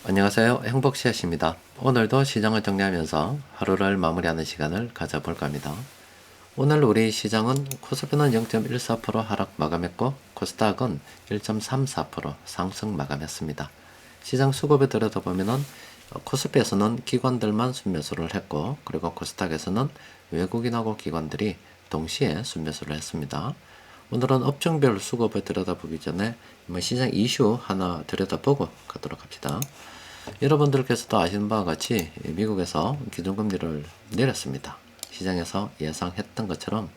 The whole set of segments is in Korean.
안녕하세요. 행복씨앗입니다. 오늘도 시장을 정리하면서 하루를 마무리하는 시간을 가져볼까 합니다. 오늘 우리 시장은 코스피는 0.14% 하락 마감했고 코스닥은 1.34% 상승 마감했습니다. 시장 수급에 들여다보면 코스피에서는 기관들만 순매수를 했고 그리고 코스닥에서는 외국인하고 기관들이 동시에 순매수를 했습니다. 오늘은 업종별 수급을 들여다보기 전에 시장 이슈 하나 들여다보고 가도록 합시다. 여러분들께서도 아시는 바와 같이 미국에서 기준금리를 내렸습니다. 시장에서 예상했던 것처럼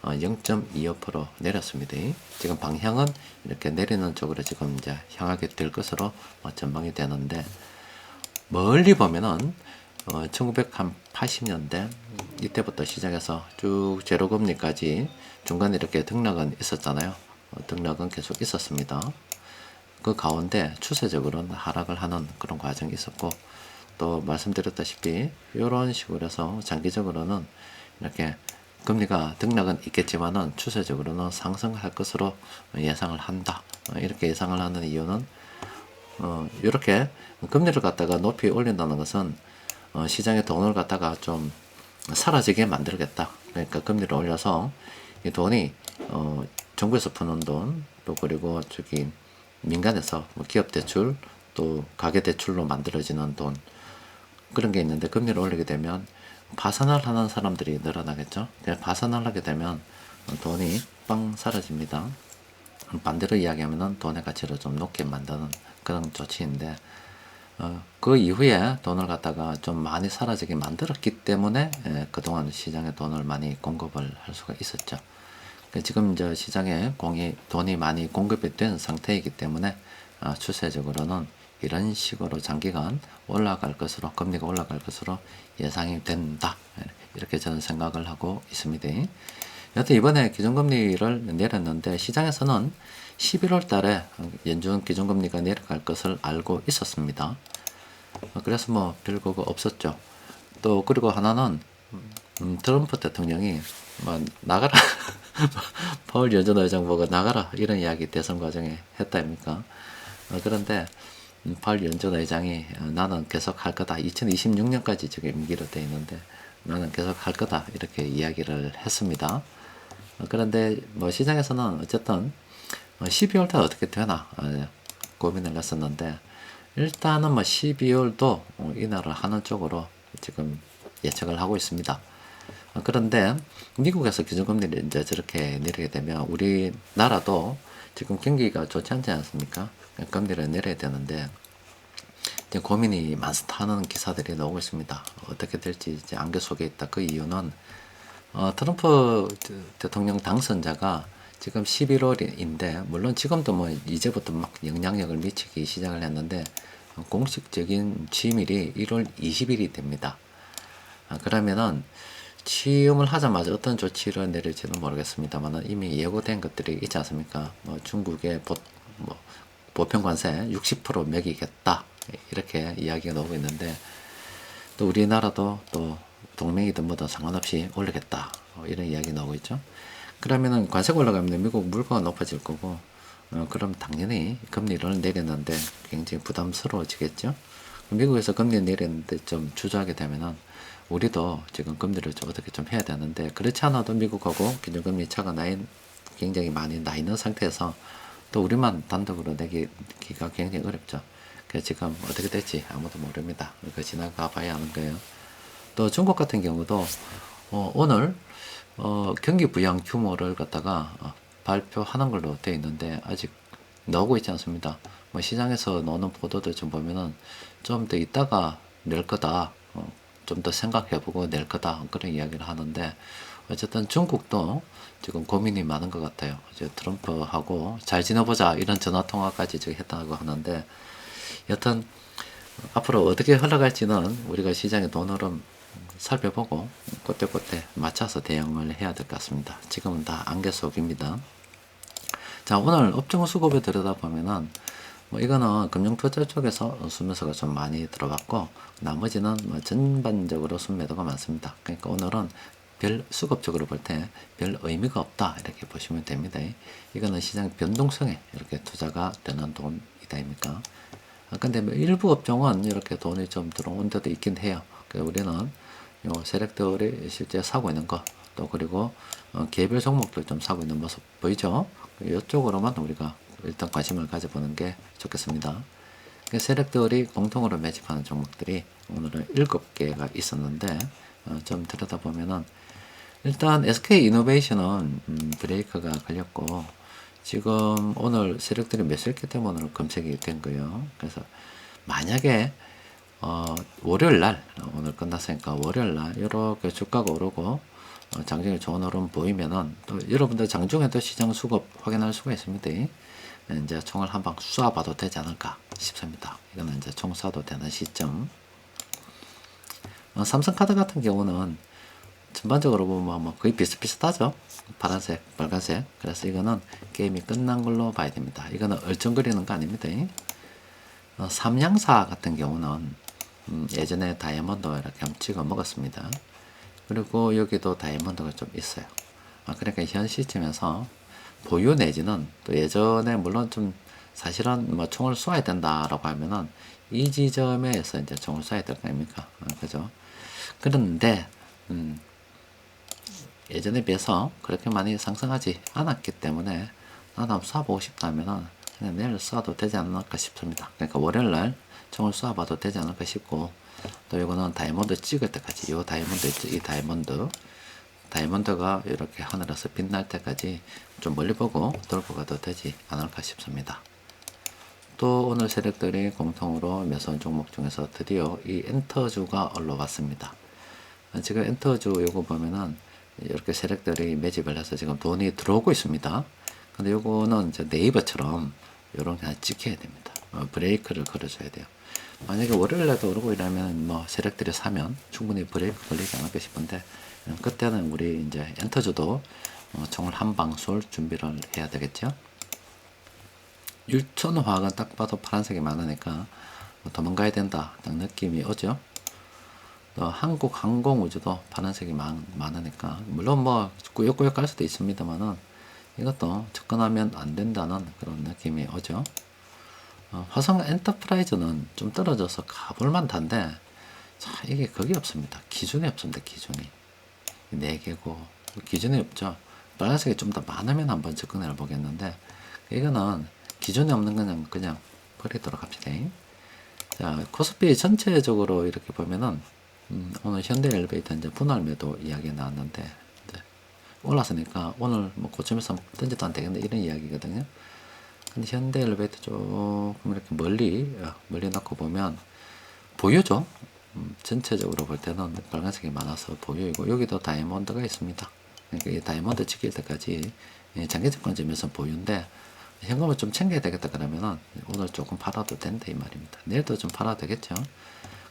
0.25% 내렸습니다. 지금 방향은 이렇게 내리는 쪽으로 지금 이제 향하게 될 것으로 전망이 되는데, 멀리 보면은 1980년대 이때부터 시작해서 쭉 제로금리까지 중간에 이렇게 등락은 있었잖아요. 등락은 계속 있었습니다. 그 가운데 추세적으로는 하락을 하는 그런 과정이 있었고, 또 말씀드렸다시피 이런 식으로 해서 장기적으로는 이렇게 금리가 등락은 있겠지만은 추세적으로는 상승할 것으로 예상을 한다. 이렇게 예상을 하는 이유는 이렇게 금리를 갖다가 높이 올린다는 것은 시장의 돈을 갖다가 좀 사라지게 만들겠다. 그러니까 금리를 올려서 이 돈이 정부에서 푸는 돈, 또 그리고 저기 민간에서 뭐 기업 대출, 또 가계 대출로 만들어지는 돈, 그런 게 있는데 금리를 올리게 되면 파산을 하는 사람들이 늘어나겠죠. 파산을 하게 되면 돈이 빵 사라집니다. 반대로 이야기하면 돈의 가치를 좀 높게 만드는 그런 조치인데, 그 이후에 돈을 갖다가 좀 많이 사라지게 만들었기 때문에 그동안 시장에 돈을 많이 공급을 할 수가 있었죠. 지금 이제 시장에 돈이 많이 공급이 된 상태이기 때문에 추세적으로는 이런 식으로 장기간 올라갈 것으로, 금리가 올라갈 것으로 예상이 된다. 이렇게 저는 생각을 하고 있습니다. 여튼 이번에 기준금리를 내렸는데 시장에서는 11월 달에 연준 기준금리가 내려갈 것을 알고 있었습니다. 그래서 뭐 별거가 없었죠. 또 그리고 하나는 트럼프 대통령이 뭐 나가라 파월 연준 의장 보고 나가라 이런 이야기 대선 과정에 했다 아닙니까? 그런데 파월 연준 의장이 나는 계속 할 거다. 2026년까지 저게 임기로 되어 있는데 나는 계속 할 거다 이렇게 이야기를 했습니다. 그런데 뭐 시장에서는 어쨌든 12월 달 어떻게 되나 고민을 했었는데, 일단은 뭐 12월도 인하를 하는 쪽으로 지금 예측을 하고 있습니다. 그런데 미국에서 기준금리를 이제 저렇게 내리게 되면 우리나라도 지금 경기가 좋지 않지 않습니까? 금리를 내려야 되는데 이제 고민이 많다는 기사들이 나오고 있습니다. 어떻게 될지 이제 안개 속에 있다. 그 이유는 트럼프 대통령 당선자가 지금 11월인데 물론 지금도 뭐 이제부터 막 영향력을 미치기 시작을 했는데 공식적인 취임일이 1월 20일이 됩니다. 그러면은 취임을 하자마자 어떤 조치를 내릴지는 모르겠습니다만 이미 예고된 것들이 있지 않습니까? 뭐 중국의 뭐 보편관세 60% 매기겠다 이렇게 이야기가 나오고 있는데, 또 우리나라도 또 동맹이든 뭐든 상관없이 올리겠다 이런 이야기 나오고 있죠. 그러면은 관세가 올라가면 미국 물가가 높아질 거고, 그럼 당연히 금리를 내렸는데 굉장히 부담스러워지겠죠. 미국에서 금리 내렸는데 좀 주저하게 되면은 우리도 지금 금리를 좀 어떻게 좀 해야 되는데, 그렇지 않아도 미국하고 기준금리 차가 굉장히 많이 나 있는 상태에서 또 우리만 단독으로 내기가 굉장히 어렵죠. 그래서 지금 어떻게 될지 아무도 모릅니다. 그 지나가 봐야 하는 거예요. 또 중국 같은 경우도 오늘 경기 부양 규모를 갖다가 발표하는 걸로 되어 있는데 아직 나오고 있지 않습니다. 뭐 시장에서 나오는 보도들 좀 보면은 좀 더 있다가 낼 거다, 좀 더 생각해보고 낼 거다 그런 이야기를 하는데, 어쨌든 중국도 지금 고민이 많은 것 같아요. 이제 트럼프하고 잘 지내보자 이런 전화 통화까지 했다고 하는데, 여튼 앞으로 어떻게 흘러갈지는 우리가 시장의 돈 흐름 살펴보고 그때그때 맞춰서 대응을 해야 될 것 같습니다. 지금은 다 안개 속입니다. 자, 오늘 업종 수급에 들여다보면은 뭐 이거는 금융투자 쪽에서 순매수가 좀 많이 들어갔고 나머지는 뭐 전반적으로 순매도가 많습니다. 그러니까 오늘은 별 수급적으로 볼 때 별 의미가 없다 이렇게 보시면 됩니다. 이거는 시장 변동성에 이렇게 투자가 되는 돈이다 입니까? 근데 뭐 일부 업종은 이렇게 돈이 좀 들어온 데도 있긴 해요. 우리는 요 세력들이 실제 사고 있는 거, 또 그리고 개별 종목들 좀 사고 있는 모습 보이죠? 이쪽으로만 우리가 일단 관심을 가져보는 게 좋겠습니다. 세력들이 공통으로 매집하는 종목들이 오늘은 7개가 있었는데 좀 들여다보면은 일단 SK이노베이션은 브레이크가 걸렸고 지금 오늘 세력들이 매수했기 때문에 오늘 검색이 된 거예요. 그래서 만약에 월요일날 오늘 끝났으니까 월요일날 이렇게 주가가 오르고 장중에 좋은 흐름 보이면은 또 여러분들 장중에도 시장 수급 확인할 수가 있습니다. 이제 총을 한 방 쏴봐도 되지 않을까 싶습니다. 이거는 이제 총 쏴도 되는 시점. 삼성카드 같은 경우는 전반적으로 보면 뭐 거의 비슷비슷하죠. 파란색, 빨간색. 그래서 이거는 게임이 끝난 걸로 봐야 됩니다. 이거는 얼쩡거리는 거 아닙니다. 삼양사 같은 경우는 예전에 다이아몬드 이렇게 한번 찍어 먹었습니다. 그리고 여기도 다이아몬드가 좀 있어요. 그러니까 현 시점에서 보유 내지는 또 예전에 물론 좀 사실은 뭐 총을 쏴야 된다라고 하면은 이 지점에서 이제 총을 쏴야 될 거 아닙니까? 그죠? 그런데 예전에 비해서 그렇게 많이 상승하지 않았기 때문에 나도 한번 쏴보고 싶다면은 그냥 내일 쏴도 되지 않을까 싶습니다. 그러니까 월요일날 총을 쏴봐도 되지 않을까 싶고, 또 이거는 다이아몬드 찍을 때까지, 이 다이아몬드 있죠? 이 다이아몬드가 이렇게 하늘에서 빛날 때까지 좀 멀리 보고 돌고 가도 되지 않을까 싶습니다. 또 오늘 세력들이 공통으로 매수한 종목 중에서 드디어 이 엔터주가 올라왔습니다. 지금 엔터주 요거 보면은 이렇게 세력들이 매집을 해서 지금 돈이 들어오고 있습니다. 근데 요거는 이제 네이버처럼 요런 게 찍혀야 됩니다. 브레이크를 걸어줘야 돼요. 만약에 월요일에도 오르고 이러면 뭐 세력들이 사면 충분히 브레이크 걸리지 않을까 싶은데, 그때는 우리 이제 엔터주도 총을 한 방 쏠 준비를 해야 되겠죠. 율천화학은 딱 봐도 파란색이 많으니까 도망가야 된다 딱 느낌이 오죠. 또 한국항공우주도 파란색이 많으니까 물론 뭐 꾸역꾸역 갈 수도 있습니다만은 이것도 접근하면 안 된다는 그런 느낌이 오죠. 화성 엔터프라이즈는 좀 떨어져서 가볼만 한데, 자, 이게 그게 없습니다. 기준이 없습니다. 기준이 4개고 기준이 없죠. 빨간색이 좀 더 많으면 한번 접근해 보겠는데, 이거는 기준이 없는 거는 그냥 버리도록 합시다. 자, 코스피 전체적으로 이렇게 보면은 오늘 현대엘리베이터 이제 분할 매도 이야기 나왔는데, 이제 올랐으니까 오늘 뭐 고점에서 던져도 안 되겠네 이런 이야기거든요. 근데 현대엘리베이터 조금 이렇게 멀리 놓고 보면 보유죠. 전체적으로 볼 때는 빨간색이 많아서 보유이고, 여기도 다이아몬드가 있습니다. 그러니까 이 다이아몬드 지킬 때까지 장기 접근점에서 보유인데, 현금을 좀 챙겨야 되겠다 그러면은 오늘 조금 팔아도 된다 이 말입니다. 내일도 좀 팔아도 되겠죠.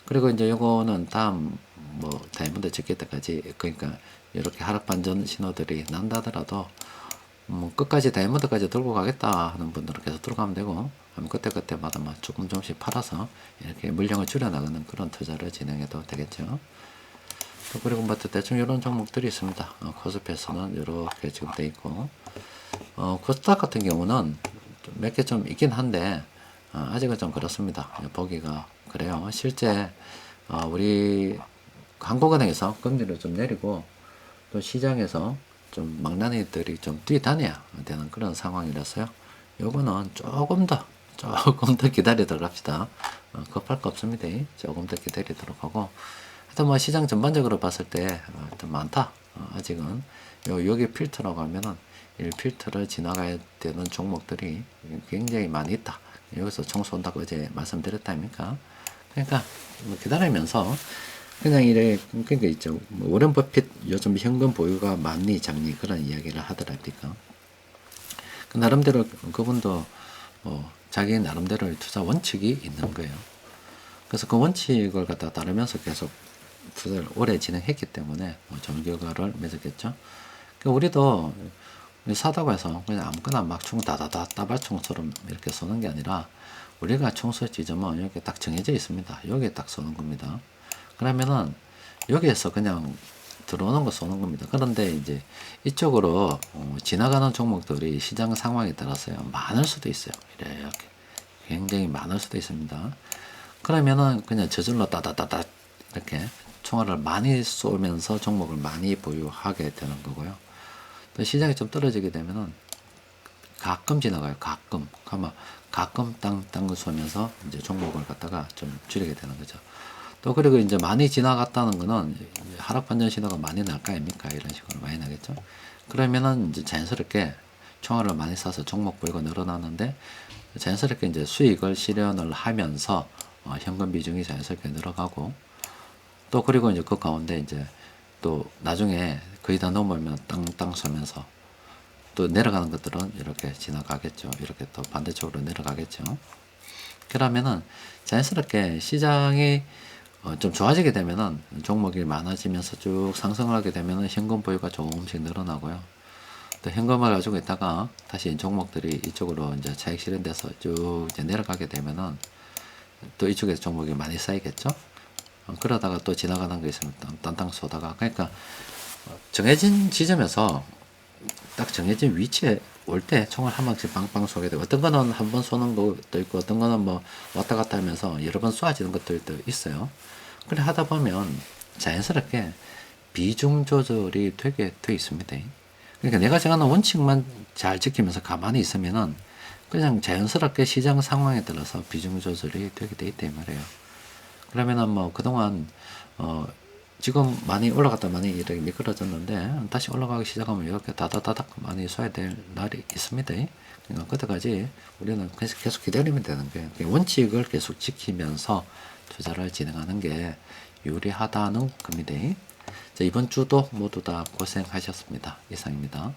그리고 이제 요거는 다음 뭐 다이아몬드 지킬 때까지, 그러니까 이렇게 하락 반전 신호들이 난다더라도 뭐 끝까지 다이아몬드까지 들고 가겠다 하는 분들은 계속 들어가면 되고, 그때마다 막 조금씩 팔아서 이렇게 물량을 줄여나가는 그런 투자를 진행해도 되겠죠. 또 그리고 뭐 대충 이런 종목들이 있습니다. 코스피에서는 이렇게 지금 돼 있고, 코스닥 같은 경우는 몇 개 좀 있긴 한데 아직은 좀 그렇습니다. 보기가 그래요. 실제 우리 한국은행에서 금리를 좀 내리고 또 시장에서 좀 망나니들이 좀 뛰다녀야 되는 그런 상황이라서요. 요거는 조금 더 기다리도록 합시다. 급할 거 없습니다. 조금 더 기다리도록 하고, 하여튼 뭐 시장 전반적으로 봤을 때 좀 많다. 아직은 여기 필터라고 하면은 이 필터를 지나가야 되는 종목들이 굉장히 많이 있다. 여기서 총 쏜다고 어제 말씀드렸다 아닙니까? 그러니까 뭐 기다리면서 그냥 이래, 그러니까 있죠. 뭐 워렌 버핏 요즘 현금 보유가 많니 작니 그런 이야기를 하더랍니까? 그 나름대로 그분도 자기 나름대로 투자 원칙이 있는 거예요. 그래서 그 원칙을 갖다 따르면서 계속 투자를 오래 진행했기 때문에 좋은 결과를 맺었겠죠. 그러니까 우리도 사다고 해서 그냥 아무거나 막 총 다다다 따발총처럼 이렇게 쏘는 게 아니라, 우리가 총 쏠 지점은 여기 딱 정해져 있습니다. 여기에 딱 쏘는 겁니다. 그러면은 여기에서 그냥 들어오는 거 쏘는 겁니다. 그런데 이제 이쪽으로 지나가는 종목들이 시장 상황에 따라서요 많을 수도 있어요. 이렇게 굉장히 많을 수도 있습니다. 그러면은 그냥 저절로 따다다다 이렇게 총알을 많이 쏘면서 종목을 많이 보유하게 되는 거고요. 또 시장이 좀 떨어지게 되면은 가끔 지나가요. 가끔. 아마 가끔 땅 쏘면서 이제 종목을 갖다가 좀 줄이게 되는 거죠. 또 그리고 이제 많이 지나갔다는 거는 하락 반전 신호가 많이 날 거 아닙니까? 이런 식으로 많이 나겠죠. 그러면은 이제 자연스럽게 총알을 많이 사서 종목 보유가 늘어나는데 자연스럽게 이제 수익을 실현을 하면서 현금 비중이 자연스럽게 늘어가고 또 그리고 이제 그 가운데 이제 또 나중에 거의 다 넘으면 땅 쏘면서 또 내려가는 것들은 이렇게 지나가겠죠. 이렇게 또 반대쪽으로 내려가겠죠. 그러면은 자연스럽게 시장이 좀 좋아지게 되면은 종목이 많아지면서 쭉 상승을 하게 되면은 현금 보유가 조금씩 늘어나고요. 또 현금을 가지고 있다가 다시 종목들이 이쪽으로 이제 차익 실현돼서 쭉 이제 내려가게 되면은 또 이쪽에서 종목이 많이 쌓이겠죠. 그러다가 또 지나가는 거 있으면 땅땅 쏘다가 그러니까 정해진 지점에서 딱 정해진 위치에 올 때 총을 한 방씩 빵빵 쏘게 되고 어떤 거는 한 번 쏘는 것도 있고 어떤 거는 뭐 왔다 갔다 하면서 여러 번 쏘아지는 것들도 있어요. 그래 하다 보면 자연스럽게 비중 조절이 되게 돼 있습니다. 그러니까 내가 정하는 원칙만 잘 지키면서 가만히 있으면은 그냥 자연스럽게 시장 상황에 따라서 비중 조절이 되게 돼 있단 말이에요. 그러면은 뭐 그동안 지금 많이 올라갔다 많이 이렇게 미끄러졌는데 다시 올라가기 시작하면 이렇게 다다다닥 많이 쏴야 될 날이 있습니다. 그러니까 그때까지 우리는 계속 기다리면 되는 거예요. 원칙을 계속 지키면서 투자를 진행하는 게 유리하다는 겁니다. 자, 이번 주도 모두 다 고생하셨습니다. 이상입니다.